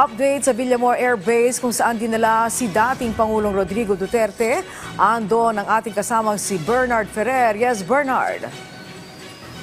Update sa Villamor Air Base kung saan dinala si dating Pangulong Rodrigo Duterte. Ando ng ating kasamang si Bernard Ferrer. Yes, Bernard.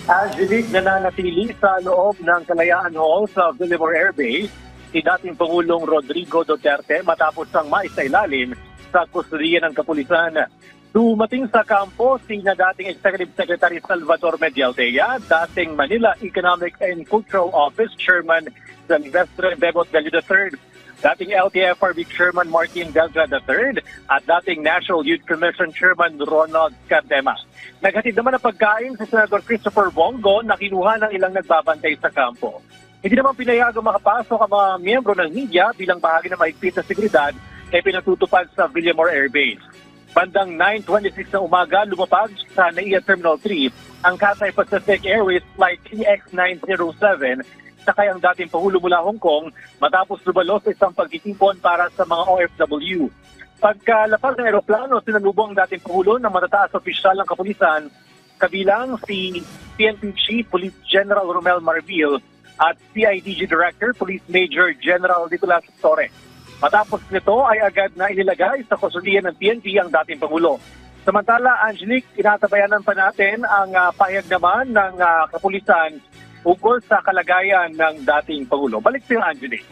Angelique, nananatili sa loob ng Kalayaan Hall sa Villamor Air Base si dating Pangulong Rodrigo Duterte matapos ang maisailalim sa kustudiya ng kapulisan. Dumating sa kampo si dating Executive Secretary Salvador Medialdea, dating Manila Economic and Cultural Office Chairman Silvestre Bebot Gallo III, dating LTFRB Chairman Martin Delga III, at dating National Youth Commission Chairman Ronald Cardema. Naghatid naman ng pagkain si Senator Christopher Bongo na kinuha ng ilang nagbabantay sa kampo. Hindi naman pinayagang makapasok ang mga miyembro ng media bilang bahagi ng mahigpit na seguridad na pinatutupad sa Villamor Air Base. Bandang 9:26 na umaga, lumapag sa NAIA Terminal 3 ang Cathay Pacific Airways Flight TX907 sakay ang dating Pangulo mula Hong Kong matapos lumalo sa isang pagtitipon para sa mga OFW. Pagkalapag ng aeroplano, sinalubong ang dating Pangulo ng matataas opisyal ng kapulisan, kabilang si PNP Chief Police General Romel Marvil at CIDG Director Police Major General Nicolas Torres. Matapos nito ay agad na inilagay sa kustudiya ng PNP ang dating Pangulo. Samantala, Angelique, tinatabayanan pa natin ang pahayag naman ng kapulisan ukol sa kalagayan ng dating Pangulo. Balik sa iyo, Angelique.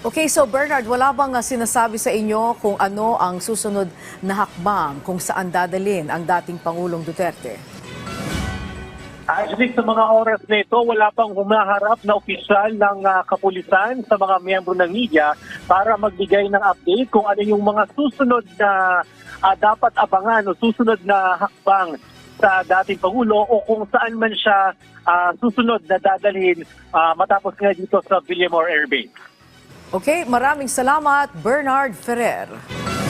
Okay, so Bernard, wala bang sinasabi sa inyo kung ano ang susunod na hakbang kung saan dadalhin ang dating Pangulong Duterte? Actually, sa mga oras na ito, wala pang humaharap na opisyal ng kapulisan sa mga miyembro ng media para magbigay ng update kung ano yung mga susunod na dapat abangan o susunod na hakbang sa dating Pangulo o kung saan man siya susunod na dadalhin matapos nga dito sa Villamor Air Base. Okay, maraming salamat, Bernard Ferrer.